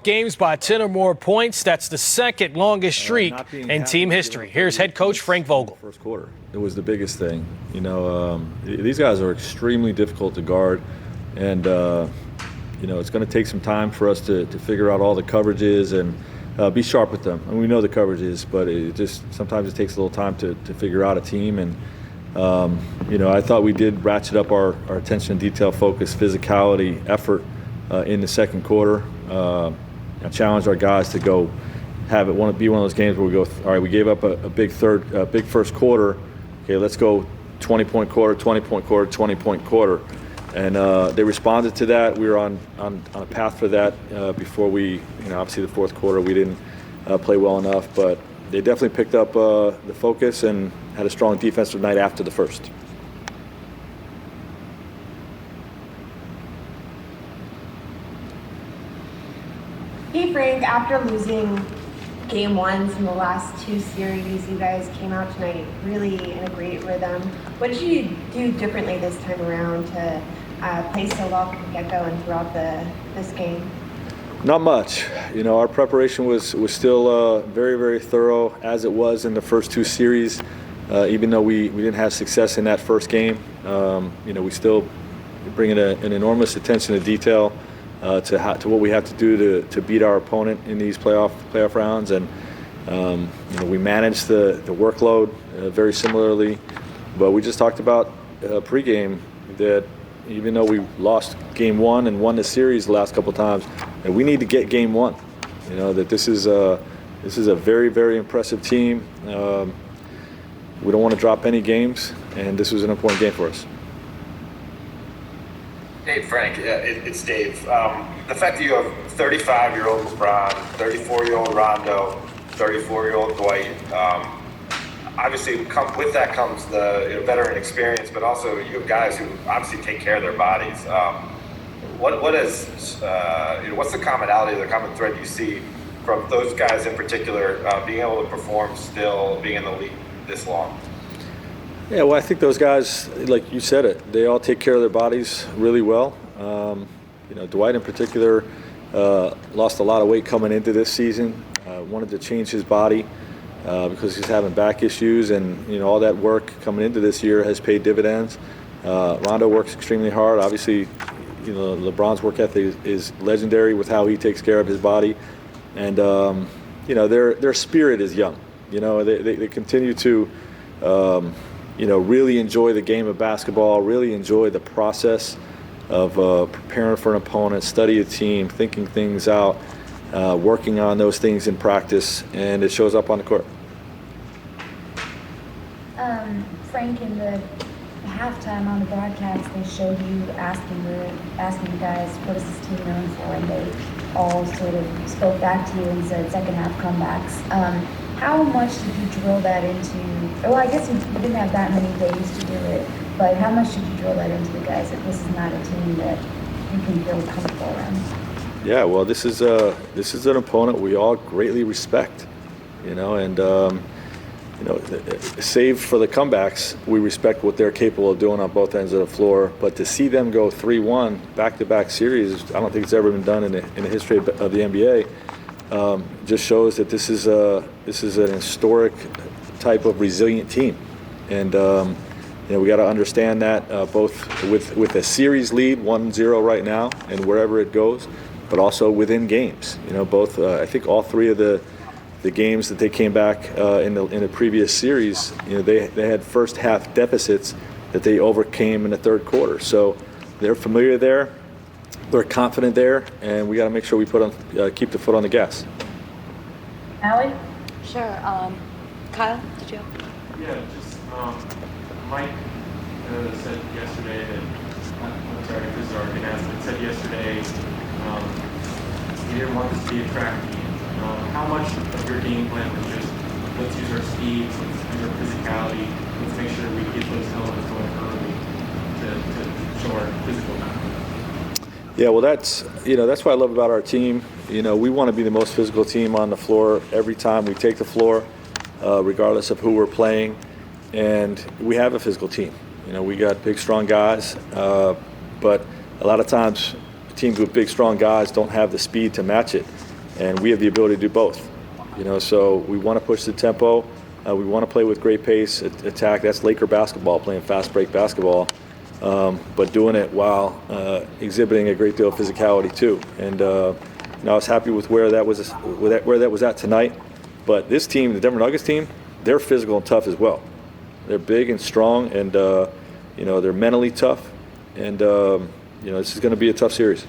games by 10 or more points. That's the second longest streak in team history. Here's head coach Frank Vogel. First quarter, it was the biggest thing. These guys are extremely difficult to guard, and it's going to take some time for us to figure out all the coverages and be sharp with them. And we know the coverages, but sometimes it takes a little time to figure out a team. And I thought we did ratchet up our attention to detail, focus, physicality, effort in the second quarter. I challenged our guys to go be one of those games where we go, all right, we gave up a big first quarter. Okay, let's go 20-point quarter, 20-point quarter, 20-point quarter. And they responded to that. We were on a path for that before we, obviously the fourth quarter we didn't play well enough, but they definitely picked up the focus and had a strong defensive night after the first. Hey Frank, after losing game ones in the last two series, you guys came out tonight really in a great rhythm. What did you do differently this time around to play so well from the get-go and throughout this game? Not much. Our preparation was still very, very thorough, as it was in the first two series. Even though we didn't have success in that first game, we still bring an enormous attention to detail to what we have to do to beat our opponent in these playoff rounds. And we manage the workload very similarly. But we just talked about pregame that even though we lost game one and won the series the last couple of times, and we need to get game one. That this is a very, very impressive team. We don't want to drop any games, and this was an important game for us. Hey Frank, it's Dave. The fact that you have 35-year-old LeBron, 34-year-old Rondo, 34-year-old Dwight, obviously with that comes the veteran experience, but also you have guys who obviously take care of their bodies. What's the commonality, the common thread you see from those guys in particular being able to perform still, being in the league this long? Yeah, well, I think those guys, like you said it, they all take care of their bodies really well. Dwight in particular lost a lot of weight coming into this season, wanted to change his body because he's having back issues, and all that work coming into this year has paid dividends. Rondo works extremely hard. Obviously, LeBron's work ethic is legendary with how he takes care of his body, and their spirit is young. They continue to really enjoy the game of basketball, really enjoy the process of preparing for an opponent, study a team, thinking things out, working on those things in practice, and it shows up on the court. Frank, in the halftime on the broadcast, they showed you asking the guys, what is this team known for? And they all sort of spoke back to you and said second half comebacks. How much did you drill that into, well, I guess you didn't have that many days to do it, but how much did you drill that into the guys that this is not a team that you can feel comfortable around? Yeah, well, this is an opponent we all greatly respect, save for the comebacks, we respect what they're capable of doing on both ends of the floor. But to see them go 3-1 back-to-back series, I don't think it's ever been done in the history of the NBA. Just shows that this is an historic type of resilient team, and we got to understand that both with a series lead 1-0 right now and wherever it goes, but also within games. Both I think all three of the games that they came back in the previous series, they had first half deficits that they overcame in the third quarter. So they're familiar there. They're confident there, and we got to make sure we keep the foot on the gas. Allie? Sure. Kyle, did you? Yeah, just Mike said yesterday that, I'm sorry if this is already been asked, but said yesterday he didn't want this to be a track team. How much of your game plan was just let's use our speed, let's use our physicality, let's make sure we get those elements going early to show our physical confidence? Yeah, well, that's what I love about our team. We want to be the most physical team on the floor every time we take the floor, regardless of who we're playing. And we have a physical team. We got big, strong guys, but a lot of times teams with big, strong guys don't have the speed to match it. and we have the ability to do both. So we want to push the tempo. We want to play with great pace, attack. That's Laker basketball, playing fast break basketball, but doing it while exhibiting a great deal of physicality too. And I was happy with where that was at tonight. But this team, the Denver Nuggets team, they're physical and tough as well. They're big and strong, and they're mentally tough. And this is going to be a tough series.